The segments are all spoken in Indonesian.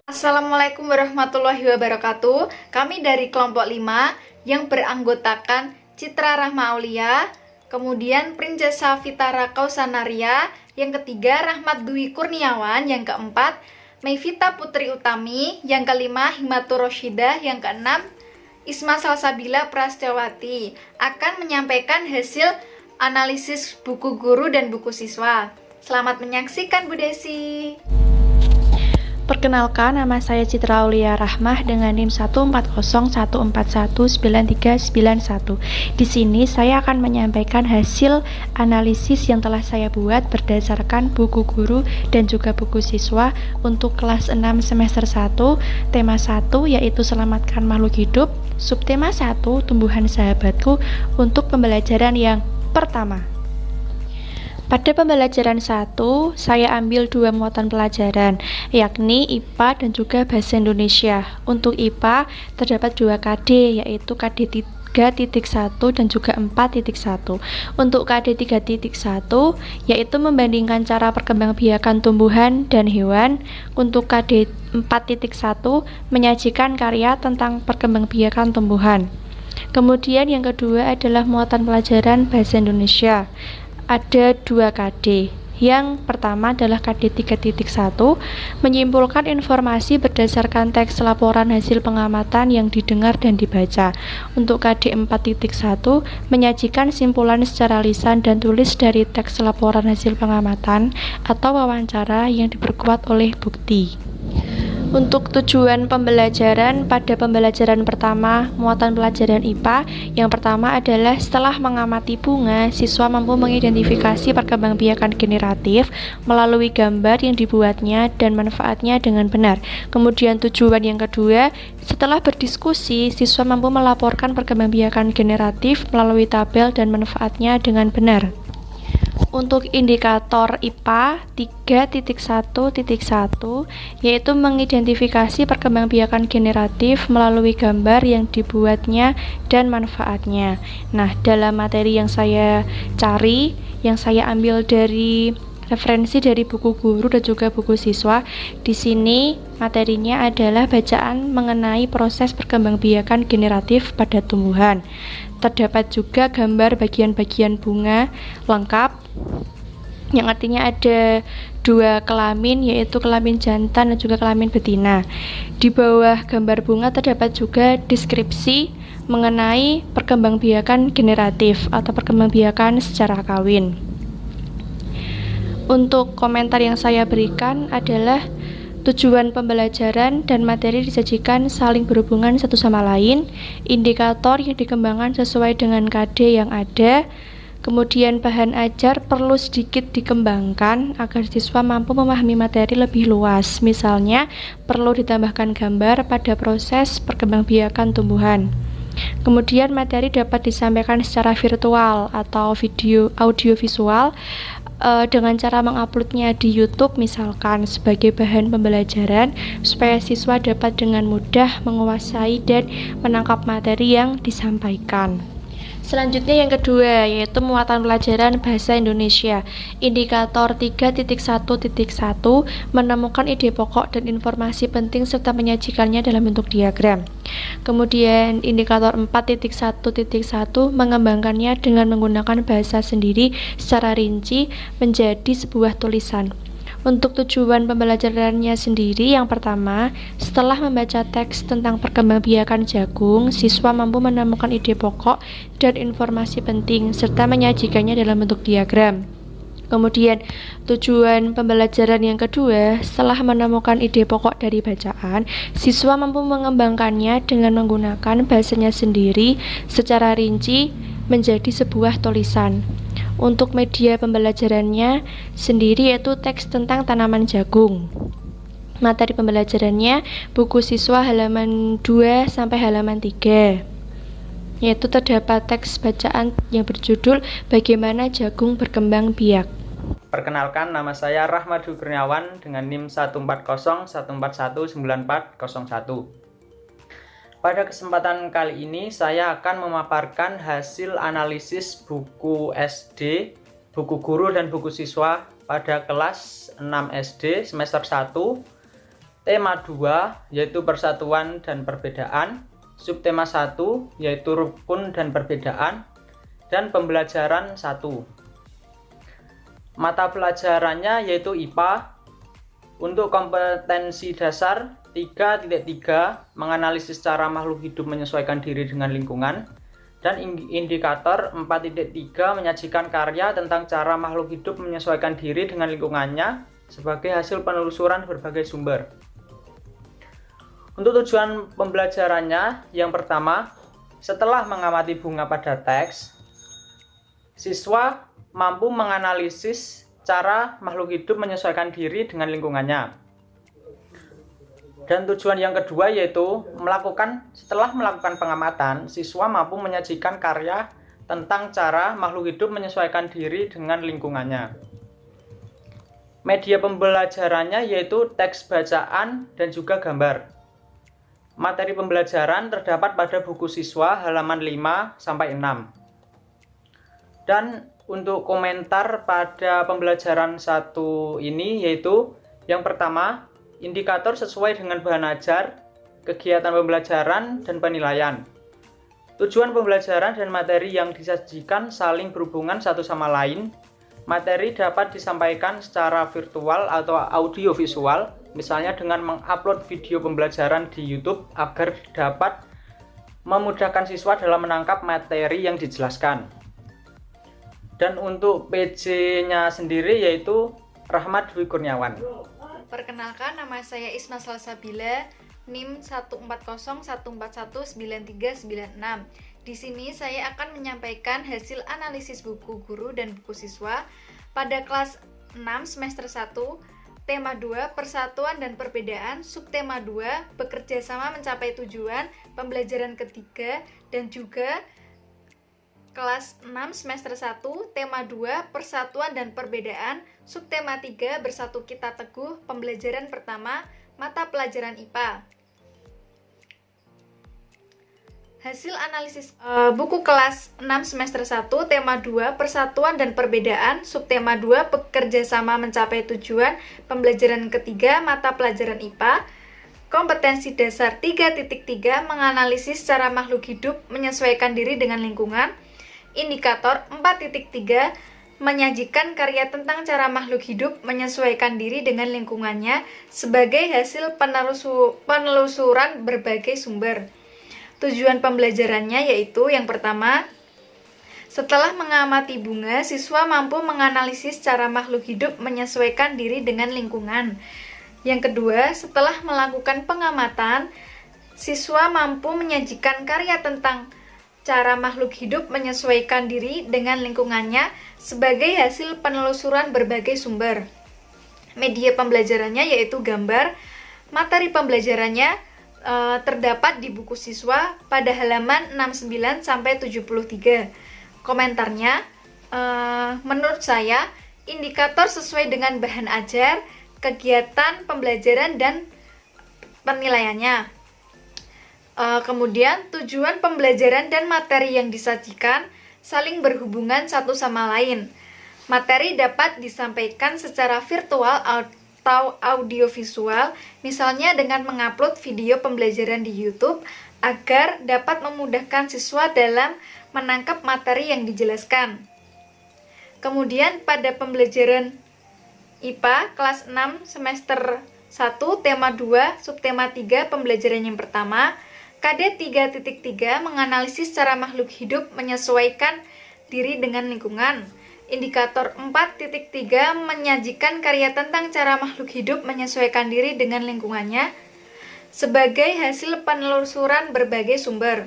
Assalamualaikum warahmatullahi wabarakatuh. Kami dari kelompok 5 yang beranggotakan Citra Rahma Aulia, kemudian Princesa Vitara Kausanaria, yang ketiga Rahmat Dwi Kurniawan, yang keempat Mayvita Putri Utami, yang kelima Himatur Rosyidah, yang keenam Isma Salsabila Prastyawati akan menyampaikan hasil analisis buku guru dan buku siswa. Selamat menyaksikan Bu Desi. Perkenalkan, nama saya Citra Aulia Rahmah dengan NIM 14014193991. Di sini saya akan menyampaikan hasil analisis yang telah saya buat berdasarkan buku guru dan juga buku siswa untuk kelas 6 semester 1, tema 1 yaitu selamatkan makhluk hidup, subtema 1 tumbuhan sahabatku untuk pembelajaran yang pertama. Pada pembelajaran 1, saya ambil 2 muatan pelajaran, yakni IPA dan juga Bahasa Indonesia. Untuk IPA, terdapat 2 KD, yaitu KD 3.1 dan juga 4.1. Untuk KD 3.1, yaitu membandingkan cara perkembangbiakan tumbuhan dan hewan. Untuk KD 4.1, menyajikan karya tentang perkembangbiakan tumbuhan. Kemudian yang kedua adalah muatan pelajaran Bahasa Indonesia. Ada 2 KD. Yang pertama adalah KD 3.1, menyimpulkan informasi berdasarkan teks laporan hasil pengamatan yang didengar dan dibaca. Untuk KD 4.1, menyajikan simpulan secara lisan dan tulis dari teks laporan hasil pengamatan atau wawancara yang diperkuat oleh bukti. Untuk tujuan pembelajaran pada pembelajaran pertama, muatan pelajaran IPA, yang pertama adalah setelah mengamati bunga, siswa mampu mengidentifikasi perkembangbiakan generatif melalui gambar yang dibuatnya dan manfaatnya dengan benar. Kemudian tujuan yang kedua, setelah berdiskusi, siswa mampu melaporkan perkembangbiakan generatif melalui tabel dan manfaatnya dengan benar. Untuk indikator IPA 3.1.1 yaitu mengidentifikasi perkembangbiakan generatif melalui gambar yang dibuatnya dan manfaatnya. Nah, dalam materi yang saya cari, yang saya ambil dari referensi dari buku guru dan juga buku siswa, di sini materinya adalah bacaan mengenai proses perkembangbiakan generatif pada tumbuhan. Terdapat juga gambar bagian-bagian bunga lengkap, yang artinya ada 2 kelamin, yaitu kelamin jantan dan juga kelamin betina. Di bawah gambar bunga terdapat juga deskripsi mengenai perkembangbiakan generatif atau perkembangbiakan secara kawin. Untuk komentar yang saya berikan adalah tujuan pembelajaran dan materi disajikan saling berhubungan satu sama lain, indikator yang dikembangkan sesuai dengan KD yang ada, kemudian bahan ajar perlu sedikit dikembangkan agar siswa mampu memahami materi lebih luas. Misalnya, perlu ditambahkan gambar pada proses perkembangbiakan tumbuhan. Kemudian materi dapat disampaikan secara virtual atau audio visual dengan cara menguploadnya di YouTube misalkan sebagai bahan pembelajaran supaya siswa dapat dengan mudah menguasai dan menangkap materi yang disampaikan. Selanjutnya yang kedua yaitu muatan pelajaran Bahasa Indonesia. Indikator 3.1.1 menemukan ide pokok dan informasi penting serta menyajikannya dalam bentuk diagram. Kemudian indikator 4.1.1 mengembangkannya dengan menggunakan bahasa sendiri secara rinci menjadi sebuah tulisan. Untuk tujuan pembelajarannya sendiri, yang pertama, setelah membaca teks tentang perkembangbiakan jagung, siswa mampu menemukan ide pokok dan informasi penting, serta menyajikannya dalam bentuk diagram. Kemudian, tujuan pembelajaran yang kedua, setelah menemukan ide pokok dari bacaan, siswa mampu mengembangkannya dengan menggunakan bahasanya sendiri secara rinci menjadi sebuah tulisan. Untuk media pembelajarannya sendiri yaitu teks tentang tanaman jagung. Materi pembelajarannya buku siswa halaman 2 sampai halaman 3. Yaitu terdapat teks bacaan yang berjudul Bagaimana Jagung Berkembang Biak. Perkenalkan, nama saya Rahmat Dwi Kurniawan dengan NIM 140141941. Pada kesempatan kali ini saya akan memaparkan hasil analisis buku SD buku guru dan buku siswa pada kelas 6 SD semester 1. Tema 2 yaitu persatuan dan perbedaan, subtema 1 yaitu rukun dan perbedaan, dan pembelajaran 1. Mata pelajarannya yaitu IPA. Untuk kompetensi dasar 3.3 menganalisis cara makhluk hidup menyesuaikan diri dengan lingkungan, dan indikator 4.3 menyajikan karya tentang cara makhluk hidup menyesuaikan diri dengan lingkungannya sebagai hasil penelusuran berbagai sumber. Untuk tujuan pembelajarannya, yang pertama, setelah mengamati bunga pada teks, siswa mampu menganalisis cara makhluk hidup menyesuaikan diri dengan lingkungannya. Dan tujuan yang kedua yaitu setelah melakukan pengamatan, siswa mampu menyajikan karya tentang cara makhluk hidup menyesuaikan diri dengan lingkungannya. Media pembelajarannya yaitu teks bacaan dan juga gambar. Materi pembelajaran terdapat pada buku siswa halaman 5-6. Dan untuk komentar pada pembelajaran 1 ini yaitu yang pertama, indikator sesuai dengan bahan ajar, kegiatan pembelajaran, dan penilaian. Tujuan pembelajaran dan materi yang disajikan saling berhubungan satu sama lain. Materi dapat disampaikan secara virtual atau audiovisual, misalnya dengan mengupload video pembelajaran di YouTube agar dapat memudahkan siswa dalam menangkap materi yang dijelaskan. Dan untuk PJ-nya sendiri yaitu Rahmat Dwi Kurniawan. Perkenalkan, nama saya Isma Salsabila, NIM 14014193996. Di sini saya akan menyampaikan hasil analisis buku guru dan buku siswa pada kelas 6 semester 1, tema 2 persatuan dan perbedaan, subtema 2 bekerja sama mencapai tujuan, pembelajaran ketiga, dan juga kelas 6 semester 1, tema 2, persatuan dan perbedaan, subtema 3, bersatu kita teguh, pembelajaran pertama, mata pelajaran IPA. Hasil analisis buku kelas 6 semester 1, tema 2, persatuan dan perbedaan, subtema 2, bekerja sama mencapai tujuan, pembelajaran ketiga, mata pelajaran IPA. Kompetensi dasar 3.3 menganalisis cara makhluk hidup menyesuaikan diri dengan lingkungan. Indikator 4.3 menyajikan karya tentang cara makhluk hidup menyesuaikan diri dengan lingkungannya sebagai hasil penelusuran berbagai sumber. Tujuan pembelajarannya yaitu yang pertama, setelah mengamati bunga, siswa mampu menganalisis cara makhluk hidup menyesuaikan diri dengan lingkungan. Yang kedua, setelah melakukan pengamatan, siswa mampu menyajikan karya tentang cara makhluk hidup menyesuaikan diri dengan lingkungannya sebagai hasil penelusuran berbagai sumber. Media pembelajarannya yaitu gambar. Materi pembelajarannya terdapat di buku siswa pada halaman 69-73. Komentarnya, menurut saya, indikator sesuai dengan bahan ajar, kegiatan pembelajaran, dan penilaiannya. Kemudian tujuan pembelajaran dan materi yang disajikan saling berhubungan satu sama lain. Materi dapat disampaikan secara virtual atau audiovisual, misalnya dengan mengupload video pembelajaran di YouTube agar dapat memudahkan siswa dalam menangkap materi yang dijelaskan. Kemudian pada pembelajaran IPA kelas 6 semester 1, tema 2, subtema 3, pembelajaran yang pertama, KD 3.3 menganalisis cara makhluk hidup menyesuaikan diri dengan lingkungan. Indikator 4.3 menyajikan karya tentang cara makhluk hidup menyesuaikan diri dengan lingkungannya sebagai hasil penelusuran berbagai sumber.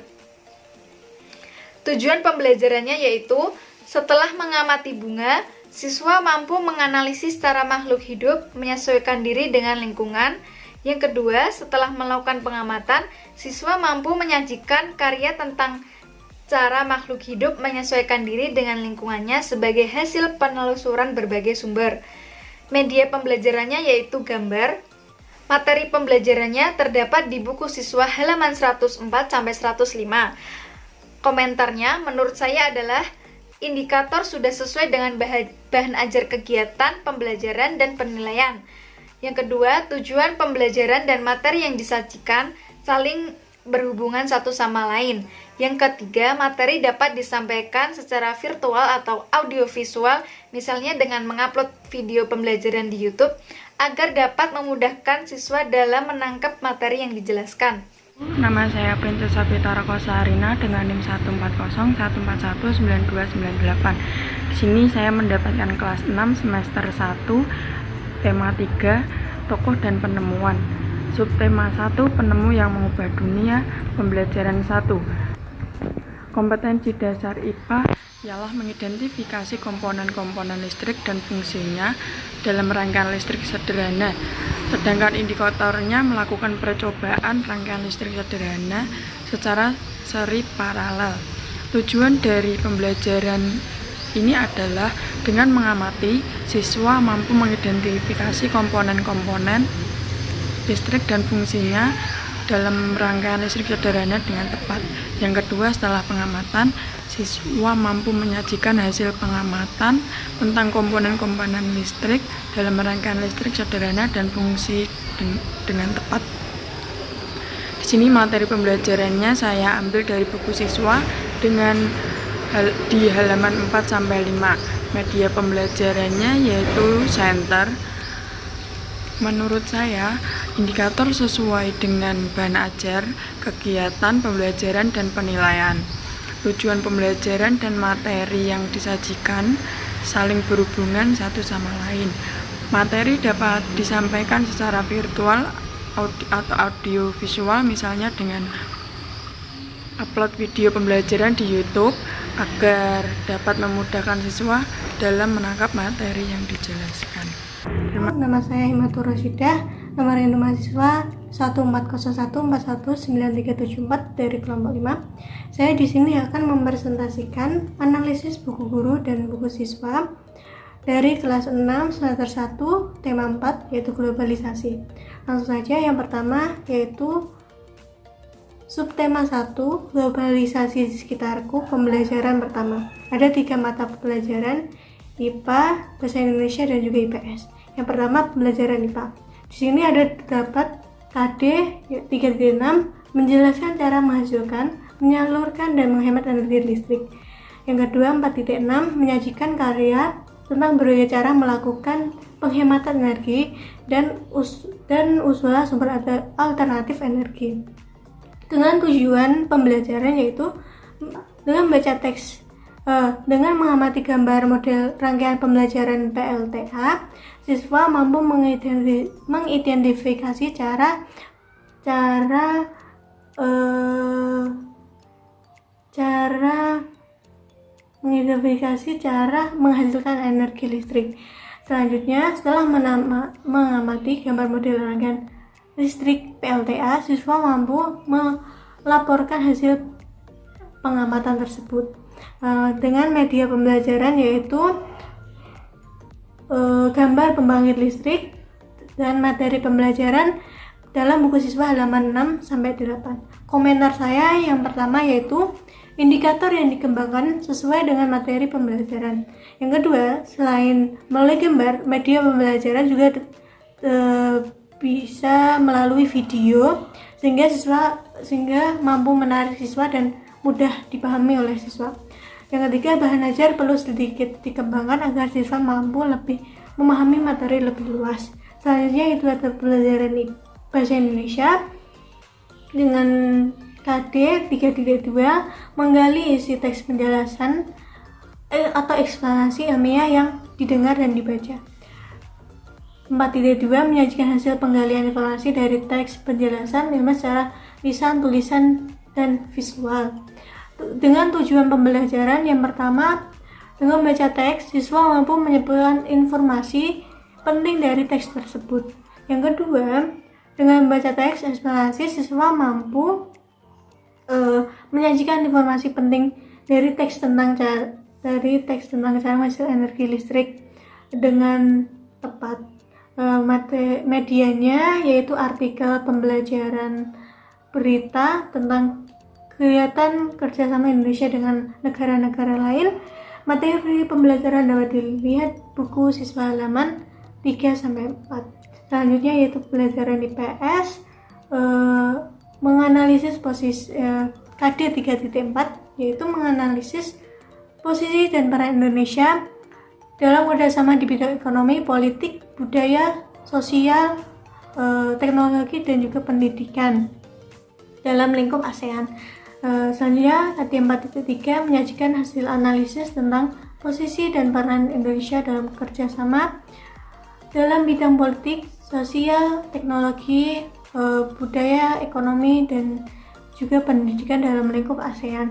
Tujuan pembelajarannya yaitu setelah mengamati bunga, siswa mampu menganalisis cara makhluk hidup menyesuaikan diri dengan lingkungan. Yang kedua, setelah melakukan pengamatan, siswa mampu menyajikan karya tentang cara makhluk hidup menyesuaikan diri dengan lingkungannya sebagai hasil penelusuran berbagai sumber. Media pembelajarannya yaitu gambar. Materi pembelajarannya terdapat di buku siswa halaman 104-105. Komentarnya menurut saya adalah indikator sudah sesuai dengan bahan ajar kegiatan, pembelajaran, dan penilaian. Yang kedua, tujuan pembelajaran dan materi yang disajikan saling berhubungan satu sama lain. Yang ketiga, materi dapat disampaikan secara virtual atau audiovisual, misalnya dengan mengupload video pembelajaran di YouTube, agar dapat memudahkan siswa dalam menangkap materi yang dijelaskan. Nama saya Princess Fitara Kosarina dengan NIM 14014192998. Di sini saya mendapatkan kelas 6 semester 1, tema 3, tokoh dan penemuan. Subtema 1, penemu yang mengubah dunia, pembelajaran 1. Kompetensi dasar IPA ialah mengidentifikasi komponen-komponen listrik dan fungsinya dalam rangkaian listrik sederhana. Sedangkan indikatornya melakukan percobaan rangkaian listrik sederhana secara seri paralel. Tujuan dari pembelajaran ini adalah dengan mengamati, siswa mampu mengidentifikasi komponen-komponen listrik dan fungsinya dalam rangkaian listrik sederhana dengan tepat. Yang kedua, setelah pengamatan, siswa mampu menyajikan hasil pengamatan tentang komponen-komponen listrik dalam rangkaian listrik sederhana dan fungsi dengan tepat. Di sini materi pembelajarannya saya ambil dari buku siswa dengan di halaman 4 sampai 5. Media pembelajarannya yaitu Center. Menurut saya, indikator sesuai dengan bahan ajar, kegiatan pembelajaran dan penilaian. Tujuan pembelajaran dan materi yang disajikan saling berhubungan satu sama lain. Materi dapat disampaikan secara virtual atau audio visual, misalnya dengan upload video pembelajaran di YouTube agar dapat memudahkan siswa dalam menangkap materi yang dijelaskan. Nama saya Himatur Rosyidah, nomor induk mahasiswa 140141937 dari kelompok 5. Saya di sini akan mempresentasikan analisis buku guru dan buku siswa dari kelas 6 semester 1 tema 4 yaitu globalisasi. Langsung saja, yang pertama yaitu subtema 1 globalisasi di sekitarku, pembelajaran pertama. Ada 3 mata pelajaran, IPA, Bahasa Indonesia, dan juga IPS. Yang pertama, pembelajaran IPA. Di sini ada terdapat KD 3.6 menjelaskan cara menghasilkan, menyalurkan, dan menghemat energi listrik. Yang kedua, 4.6 menyajikan karya tentang berbagai cara melakukan penghematan energi dan usulan sumber alternatif energi. Dengan tujuan pembelajaran yaitu dengan membaca teks, dengan mengamati gambar model rangkaian pembelajaran PLTA, siswa mampu mengidentifikasi cara menghasilkan energi listrik. Selanjutnya, setelah mengamati gambar model rangkaian listrik PLTA, siswa mampu melaporkan hasil pengamatan tersebut dengan media pembelajaran yaitu gambar pembangkit listrik dan materi pembelajaran dalam buku siswa halaman 6 sampai 8. Komentar saya yang pertama yaitu indikator yang dikembangkan sesuai dengan materi pembelajaran. Yang kedua, selain melalui gambar, media pembelajaran juga bisa melalui video sehingga mampu menarik siswa dan mudah dipahami oleh siswa. Yang ketiga, bahan ajar perlu sedikit dikembangkan agar siswa mampu lebih memahami materi lebih luas. Selanjutnya itu ada pelajaran Bahasa Indonesia dengan KD 3.2 menggali isi teks penjelasan atau eksplanasi ilmiah yang didengar dan dibaca. 4.2 menyajikan hasil penggalian informasi dari teks penjelasan ilmiah secara lisan, tulisan, dan visual. Dengan tujuan pembelajaran yang pertama, dengan membaca teks, siswa mampu menyimpulkan informasi penting dari teks tersebut. Yang kedua, dengan membaca teks eksplanasi, siswa mampu menyajikan informasi penting dari teks tentang cara menghasil energi listrik dengan tepat. Medianya yaitu artikel pembelajaran berita tentang kegiatan kerjasama Indonesia dengan negara-negara lain, Materi pembelajaran dapat dilihat buku siswa halaman 3-4. Selanjutnya yaitu pembelajaran IPS, menganalisis posisi KD 3.4, yaitu menganalisis posisi dan peran Indonesia dalam kerjasama di bidang ekonomi, politik, budaya, sosial, teknologi, dan juga pendidikan dalam lingkup ASEAN. Selanjutnya, KD 4.3 menyajikan hasil analisis tentang posisi dan peran Indonesia dalam kerjasama dalam bidang politik, sosial, teknologi, budaya, ekonomi, dan juga pendidikan dalam lingkup ASEAN.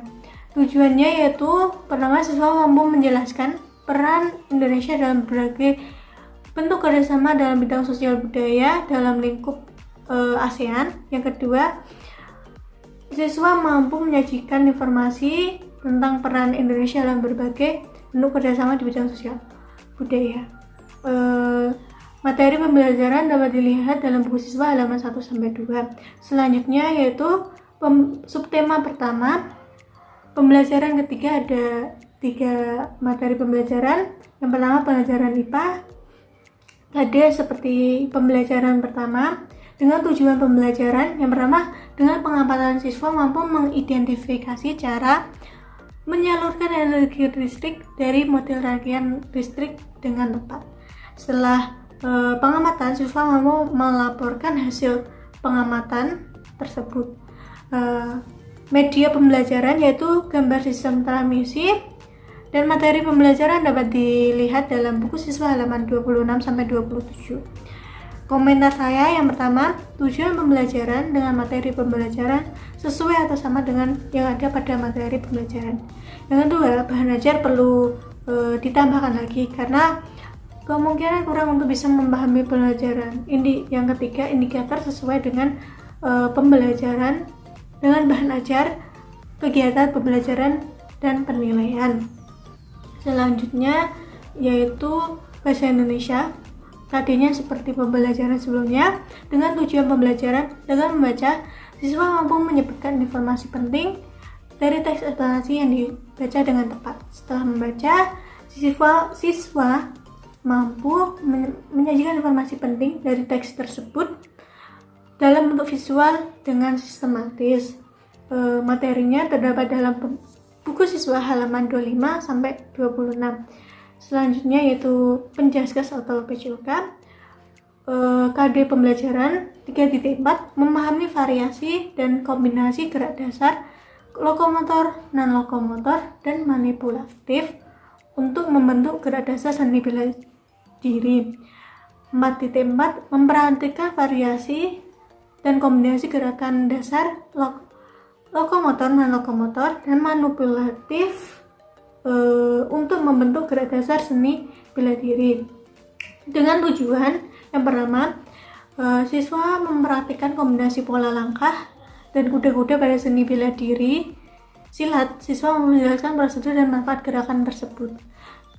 Tujuannya yaitu pertama, siswa mampu menjelaskan peran Indonesia dalam berbagai bentuk kerjasama dalam bidang sosial budaya dalam lingkup ASEAN. Yang kedua, siswa mampu menyajikan informasi tentang peran Indonesia dalam berbagai bentuk kerjasama di bidang sosial budaya. Materi pembelajaran dapat dilihat dalam buku siswa halaman 1-2. Selanjutnya yaitu subtema pertama. Pembelajaran ketiga ada 3 materi pembelajaran. Yang pertama pelajaran IPA. Ada seperti pembelajaran pertama dengan tujuan pembelajaran. Yang pertama, dengan pengamatan siswa mampu mengidentifikasi cara menyalurkan energi listrik dari model rangkaian listrik dengan tepat. Setelah pengamatan, siswa mampu melaporkan hasil pengamatan tersebut. Media pembelajaran yaitu gambar sistem transmisi dan materi pembelajaran dapat dilihat dalam buku siswa halaman 26-27. Komentar saya yang pertama, tujuan pembelajaran dengan materi pembelajaran sesuai atau sama dengan yang ada pada materi pembelajaran. Yang kedua, bahan ajar perlu ditambahkan lagi karena kemungkinan kurang untuk bisa memahami pelajaran. Yang ketiga, indikator sesuai dengan pembelajaran dengan bahan ajar, kegiatan pembelajaran, dan penilaian. Selanjutnya yaitu bahasa Indonesia. KD-nya seperti pembelajaran sebelumnya. Dengan tujuan pembelajaran, dengan membaca, siswa mampu menyebutkan informasi penting dari teks eksplanasi yang dibaca dengan tepat. Setelah membaca, siswa mampu menyajikan informasi penting dari teks tersebut dalam bentuk visual dengan sistematis. Materinya terdapat dalam buku siswa halaman 25-26. Selanjutnya yaitu penjaskas atau PJOK. KD pembelajaran 3.4 memahami variasi dan kombinasi gerak dasar lokomotor, non-lokomotor, dan manipulatif untuk membentuk gerak dasar seni bela diri. 4.4 memperhatikan variasi dan kombinasi gerakan dasar lokomotor, non-lokomotor, dan manipulatif untuk membentuk gerak dasar seni bela diri. Dengan tujuan yang pertama, siswa mempraktikkan kombinasi pola langkah dan kuda-kuda pada seni bela diri silat. Siswa menjelaskan prosedur dan manfaat gerakan tersebut.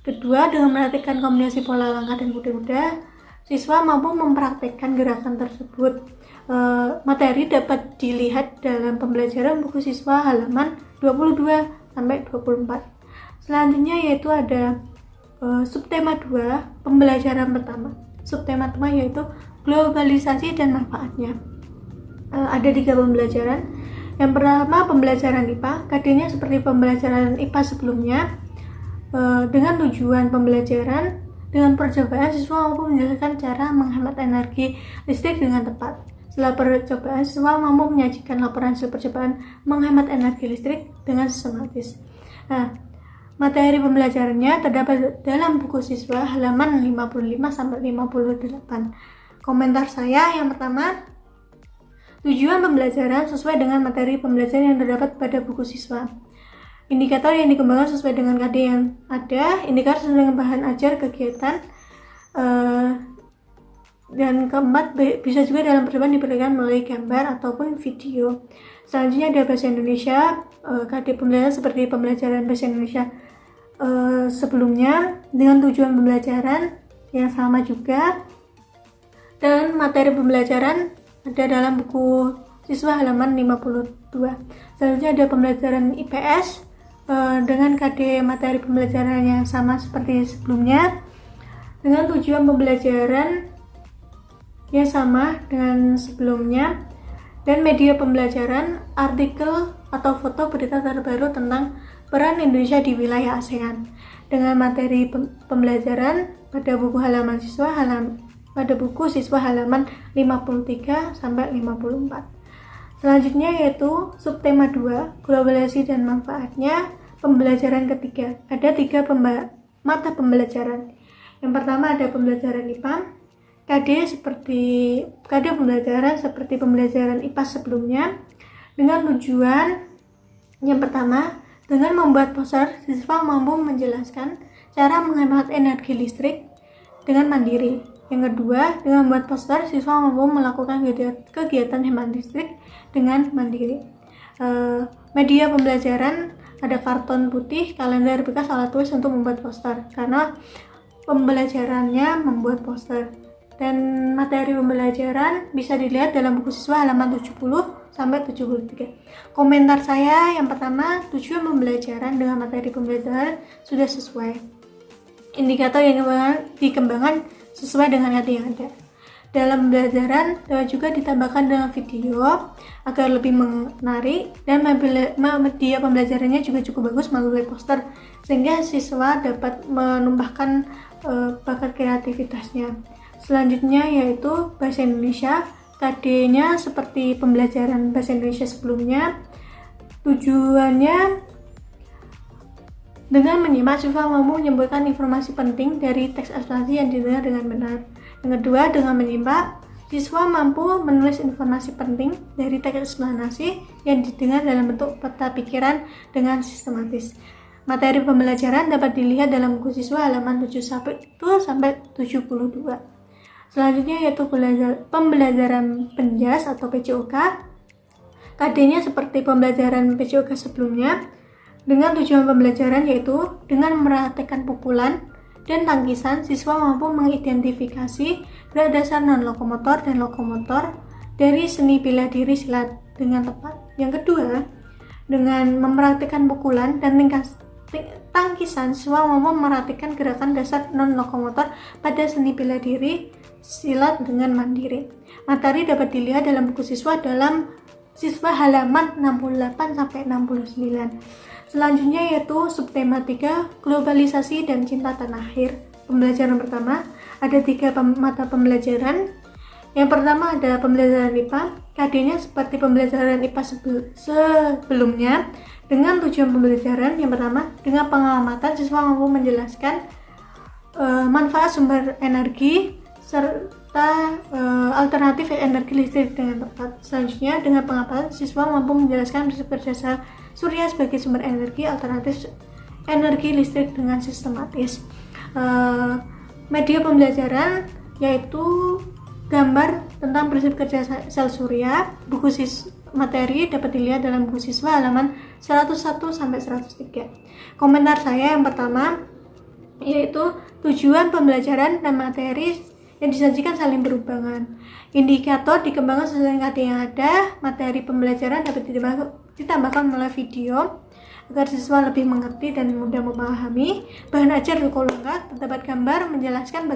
Kedua, dengan mempraktikkan kombinasi pola langkah dan kuda-kuda, siswa mampu mempraktikkan gerakan tersebut. Materi dapat dilihat dalam pembelajaran buku siswa halaman 22-24. Selanjutnya yaitu ada subtema 2, pembelajaran pertama. Subtema pertama yaitu globalisasi dan manfaatnya. Ada 3 pembelajaran. Yang pertama pembelajaran IPA, KD-nya seperti pembelajaran IPA sebelumnya. Dengan tujuan pembelajaran, dengan percobaan siswa mampu menjelaskan cara menghemat energi listrik dengan tepat. Setelah percobaan, siswa mampu menyajikan laporan hasil percobaan menghemat energi listrik dengan sistematis. Materi pembelajarannya terdapat dalam buku siswa halaman 55-58. Komentar saya yang pertama, tujuan pembelajaran sesuai dengan materi pembelajaran yang terdapat pada buku siswa. Indikator yang dikembangkan sesuai dengan KD yang ada. Indikator sesuai dengan bahan ajar, kegiatan. Dan keempat, bisa juga dalam percobaan diberikan melalui gambar ataupun video. Selanjutnya ada bahasa Indonesia. KD pembelajaran seperti pembelajaran bahasa Indonesia sebelumnya dengan tujuan pembelajaran yang sama juga. Dan materi pembelajaran ada dalam buku siswa halaman 52. Selanjutnya ada pembelajaran IPS dengan KD materi pembelajaran yang sama seperti sebelumnya, dengan tujuan pembelajaran yang sama dengan sebelumnya, dan media pembelajaran, artikel atau foto berita terbaru tentang peran Indonesia di wilayah ASEAN, dengan materi pembelajaran pada buku siswa halaman 53 sampai 54. Selanjutnya yaitu subtema 2, globalisasi dan manfaatnya, pembelajaran ketiga. Ada 3 mata pembelajaran. Yang pertama ada pembelajaran IPA, KD pembelajaran seperti pembelajaran IPA sebelumnya, dengan tujuan yang pertama, dengan membuat poster, siswa mampu menjelaskan cara menghemat energi listrik dengan mandiri. Yang kedua, dengan membuat poster, siswa mampu melakukan kegiatan hemat listrik dengan mandiri. Media pembelajaran ada karton putih, kalender bekas, alat tulis untuk membuat poster, karena pembelajarannya membuat poster. Dan materi pembelajaran bisa dilihat dalam buku siswa halaman 70 sampai 73. Komentar saya yang pertama, tujuan pembelajaran dengan materi pembelajaran sudah sesuai. Indikator yang dikembangkan sesuai dengan yang ada. Dalam pembelajaran juga ditambahkan dengan video agar lebih menarik, dan media pembelajarannya juga cukup bagus melalui poster sehingga siswa dapat menumpahkan bakat kreativitasnya. Selanjutnya yaitu bahasa Indonesia, KD-nya seperti pembelajaran bahasa Indonesia sebelumnya. Tujuannya dengan menyimak, siswa mampu menyimpulkan informasi penting dari teks eksplanasi yang didengar dengan benar. Yang kedua, dengan menyimak, siswa mampu menulis informasi penting dari teks eksplanasi yang didengar dalam bentuk peta pikiran dengan sistematis. Materi pembelajaran dapat dilihat dalam buku siswa halaman 71 sampai 72. Selanjutnya yaitu pembelajaran penjas atau PJOK. KD-nya seperti pembelajaran PJOK sebelumnya, dengan tujuan pembelajaran yaitu dengan mempraktekkan pukulan dan tangkisan, siswa mampu mengidentifikasi gerak dasar non-lokomotor dan lokomotor dari seni bela diri silat dengan tepat. Yang kedua, dengan mempraktekkan pukulan dan tangkisan, siswa mampu memperhatikan gerakan dasar non-lokomotor pada seni bela diri silat dengan mandiri. Materi dapat dilihat dalam buku siswa halaman 68 sampai 69. Selanjutnya yaitu subtema 3, globalisasi dan cinta tanah air. Pembelajaran pertama ada 3 mata pembelajaran. Yang pertama ada pembelajaran IPA, KD-nya seperti pembelajaran IPA sebelumnya, dengan tujuan pembelajaran yang pertama, dengan pengamatan siswa mampu menjelaskan manfaat sumber energi serta alternatif energi listrik dengan tepat. Selanjutnya dengan pengamatan siswa mampu menjelaskan prinsip kerja surya sebagai sumber energi alternatif energi listrik dengan sistematis. Media pembelajaran yaitu gambar tentang prinsip kerja sel surya. Buku materi dapat dilihat dalam buku siswa halaman 101 sampai 103. Komentar saya yang pertama yaitu tujuan pembelajaran dan materi yang disajikan saling berhubungan. Indikator dikembangkan sesuai dengan yang ada. Materi pembelajaran dapat ditambahkan melalui video agar siswa lebih mengerti dan mudah memahami. Bahan ajar cukup lengkap, terdapat gambar menjelaskan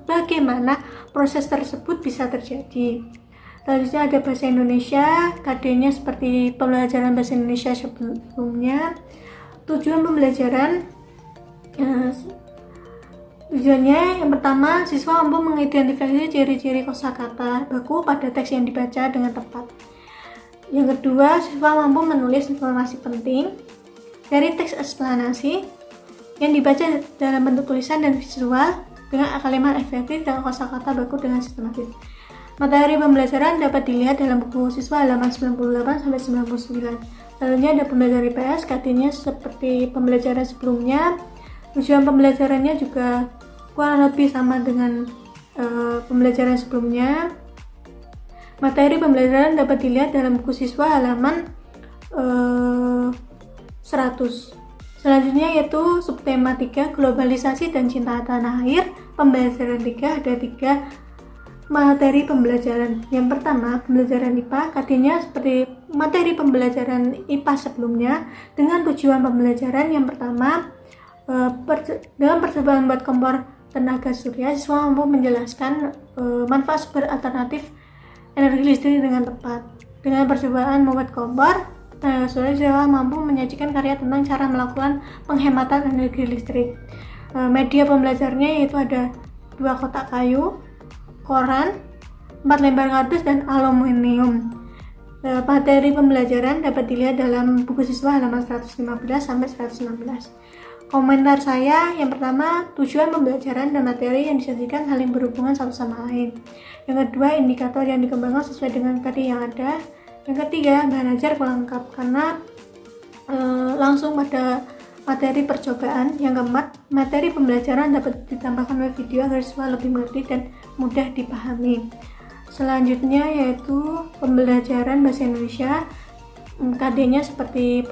bagaimana proses tersebut bisa terjadi. Selanjutnya ada bahasa Indonesia, KD-nya seperti pembelajaran bahasa Indonesia sebelumnya. Tujuan pembelajaran tujuannya yang pertama, siswa mampu mengidentifikasi ciri-ciri kosakata baku pada teks yang dibaca dengan tepat. Yang kedua, siswa mampu menulis informasi penting dari teks eksplanasi yang dibaca dalam bentuk tulisan dan visual dengan kalimat efektif dan kosakata baku dengan sistematis. Materi pembelajaran dapat dilihat dalam buku siswa halaman 98 sampai 99. Selanjutnya ada pembelajaran IPS, KD-nya seperti pembelajaran sebelumnya. Tujuan pembelajarannya juga kurang lebih sama dengan pembelajaran sebelumnya. Materi pembelajaran dapat dilihat dalam buku siswa halaman 100. Selanjutnya yaitu subtema 3, globalisasi dan cinta tanah air. Pembelajaran 3 ada 3 materi pembelajaran. Yang pertama, pembelajaran IPA, KD-nya seperti materi pembelajaran IPA sebelumnya dengan tujuan pembelajaran yang pertama, dengan percobaan membuat kompor tenaga surya, siswa mampu menjelaskan manfaat sumber alternatif energi listrik dengan tepat. Dengan percobaan membuat kompor tenaga surya, siswa mampu menyajikan karya tentang cara melakukan penghematan energi listrik. Media pembelajarnya yaitu ada 2 kotak kayu, koran, 4 lembar kardus, dan aluminium. Materi pembelajaran dapat dilihat dalam buku siswa halaman 115 sampai 116. Komentar saya yang pertama, tujuan pembelajaran dan materi yang disajikan saling berhubungan satu sama lain. Yang kedua, indikator yang dikembangkan sesuai dengan tadi yang ada. Yang ketiga, bahan ajar pelengkap karena langsung pada materi percobaan. Yang keempat, materi pembelajaran dapat ditambahkan oleh video agar siswa lebih mengerti dan mudah dipahami. Selanjutnya yaitu pembelajaran bahasa Indonesia. KD-nya seperti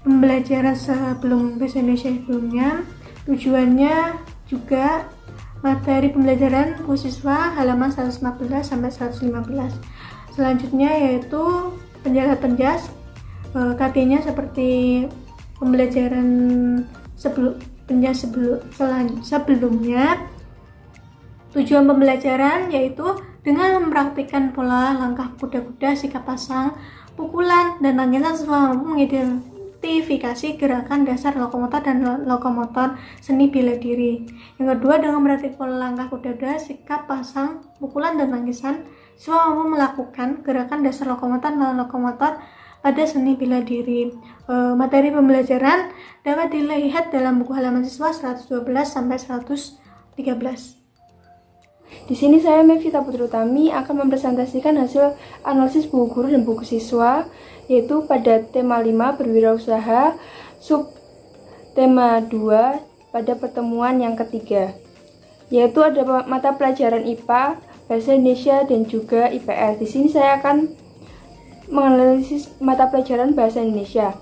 pembelajaran sebelum bahasa Indonesia sebelumnya. Tujuannya juga materi pembelajaran siswa halaman 115 sampai 115. Selanjutnya yaitu penjelas. KD-nya seperti pembelajaran sebelumnya. Tujuan pembelajaran yaitu dengan mempraktikkan pola langkah kuda-kuda, sikap pasang, pukulan, dan tangisan, siswa mampu mengidentifikasi gerakan dasar lokomotor dan lokomotor seni bela diri. Yang kedua, dengan mempraktikkan pola langkah kuda-kuda, sikap pasang, pukulan, dan tangisan, siswa mampu melakukan gerakan dasar lokomotor dan lokomotor pada seni bela diri. Materi pembelajaran dapat dilihat dalam buku halaman siswa 112 sampai 113. Di sini saya Mevita Putri Utami akan mempresentasikan hasil analisis buku guru dan buku siswa, yaitu pada tema 5 berwirausaha, sub tema 2 pada pertemuan yang ketiga, yaitu ada mata pelajaran IPA, Bahasa Indonesia, dan juga IPS. Di sini saya akan menganalisis mata pelajaran Bahasa Indonesia.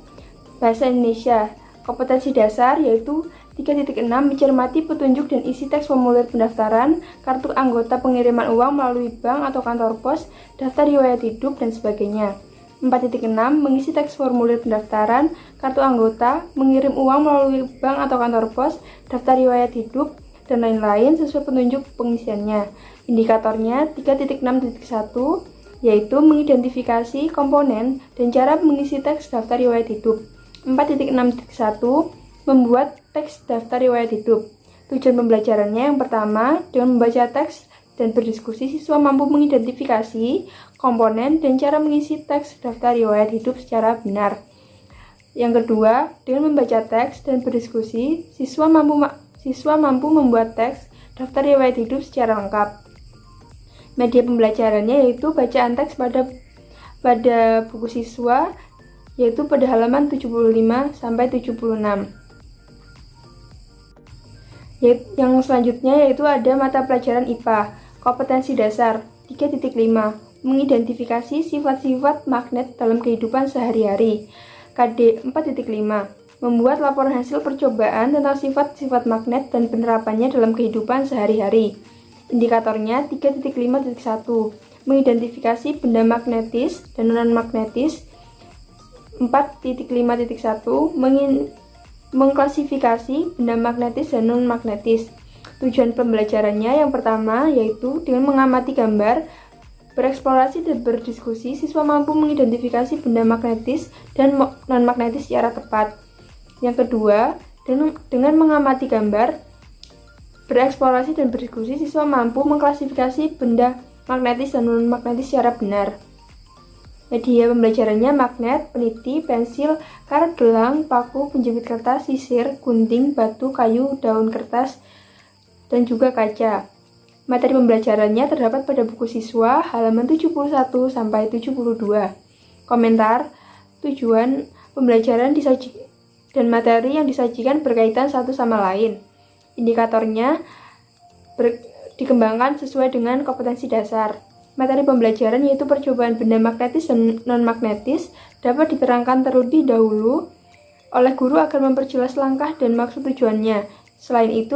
Bahasa Indonesia, kompetensi dasar yaitu 3.6 mencermati petunjuk dan isi teks formulir pendaftaran, kartu anggota pengiriman uang melalui bank atau kantor pos, daftar riwayat hidup, dan sebagainya. 4.6 mengisi teks formulir pendaftaran, kartu anggota, mengirim uang melalui bank atau kantor pos, daftar riwayat hidup, dan lain-lain sesuai petunjuk pengisiannya. Indikatornya 3.6.1 yaitu mengidentifikasi komponen dan cara mengisi teks daftar riwayat hidup. 4.6.1 membuat teks daftar riwayat hidup. Tujuan pembelajarannya yang pertama, dengan membaca teks dan berdiskusi, siswa mampu mengidentifikasi komponen dan cara mengisi teks daftar riwayat hidup secara benar. Yang kedua, dengan membaca teks dan berdiskusi, siswa mampu membuat teks daftar riwayat hidup secara lengkap. Media pembelajarannya yaitu bacaan teks pada buku siswa, yaitu pada halaman 75 sampai 76. Yang selanjutnya yaitu ada mata pelajaran IPA, kompetensi dasar 3.5, mengidentifikasi sifat-sifat magnet dalam kehidupan sehari-hari. KD 4.5, membuat laporan hasil percobaan tentang sifat-sifat magnet dan penerapannya dalam kehidupan sehari-hari. Indikatornya 3.5.1, mengidentifikasi benda magnetis dan non-magnetis. 4.5.1, mengklasifikasi benda magnetis dan non-magnetis. Tujuan pembelajarannya yang pertama yaitu dengan mengamati gambar, bereksplorasi dan berdiskusi, siswa mampu mengidentifikasi benda magnetis dan non-magnetis secara tepat. Yang kedua, dengan mengamati gambar, bereksplorasi dan berdiskusi, siswa mampu mengklasifikasi benda magnetis dan non-magnetis secara benar. Media pembelajarannya magnet, peniti, pensil, karet gelang, paku, penjepit kertas, sisir, gunting, batu, kayu, daun kertas, dan juga kaca. Materi pembelajarannya terdapat pada buku siswa halaman 71 sampai 72. Komentar, tujuan pembelajaran dan materi yang disajikan berkaitan satu sama lain. Indikatornya dikembangkan sesuai dengan kompetensi dasar. Materi pembelajaran yaitu percobaan benda magnetis dan non-magnetis dapat diterangkan terlebih dahulu oleh guru agar memperjelas langkah dan maksud tujuannya. Selain itu,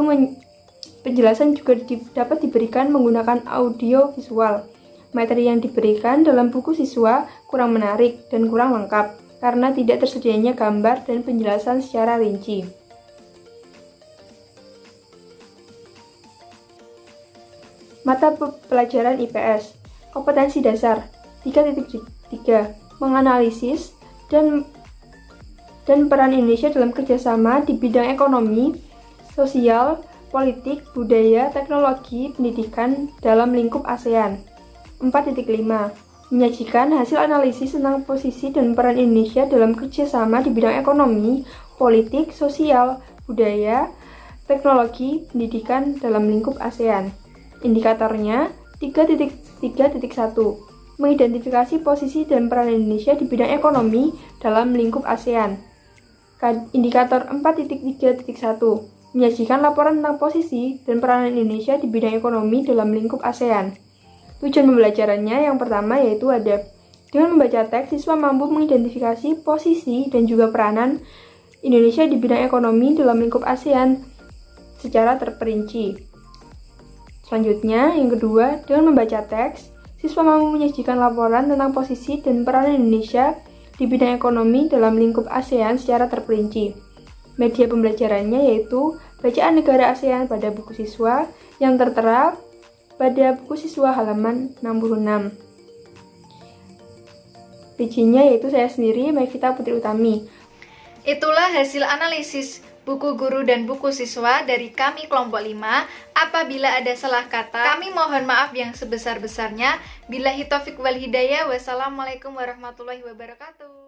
penjelasan juga dapat diberikan menggunakan audio visual. materi yang diberikan dalam buku siswa kurang menarik dan kurang lengkap karena tidak tersedianya gambar dan penjelasan secara rinci. Mata pelajaran IPS, kompetensi dasar 3.3, menganalisis dan peran Indonesia dalam kerjasama di bidang ekonomi, sosial, politik, budaya, teknologi, pendidikan dalam lingkup ASEAN. 4.5, menyajikan hasil analisis tentang posisi dan peran Indonesia dalam kerjasama di bidang ekonomi, politik, sosial, budaya, teknologi, pendidikan dalam lingkup ASEAN. Indikatornya 3.3.1, mengidentifikasi posisi dan peran Indonesia di bidang ekonomi dalam lingkup ASEAN. Indikator 4.3.1, menyajikan laporan tentang posisi dan peranan Indonesia di bidang ekonomi dalam lingkup ASEAN. Tujuan pembelajarannya yang pertama yaitu ada, dengan membaca teks, siswa mampu mengidentifikasi posisi dan juga peranan Indonesia di bidang ekonomi dalam lingkup ASEAN secara terperinci. Selanjutnya, yang kedua, dengan membaca teks, siswa mampu menyajikan laporan tentang posisi dan peranan Indonesia di bidang ekonomi dalam lingkup ASEAN secara terperinci. Media pembelajarannya yaitu bacaan negara ASEAN pada buku siswa yang tertera pada buku siswa halaman 66. Bijinya yaitu saya sendiri, Mevita Putri Utami. Itulah hasil analisis buku guru dan buku siswa dari kami kelompok 5. Apabila ada salah kata, kami mohon maaf yang sebesar-besarnya. Billahi taufik wal hidayah. Wassalamualaikum warahmatullahi wabarakatuh.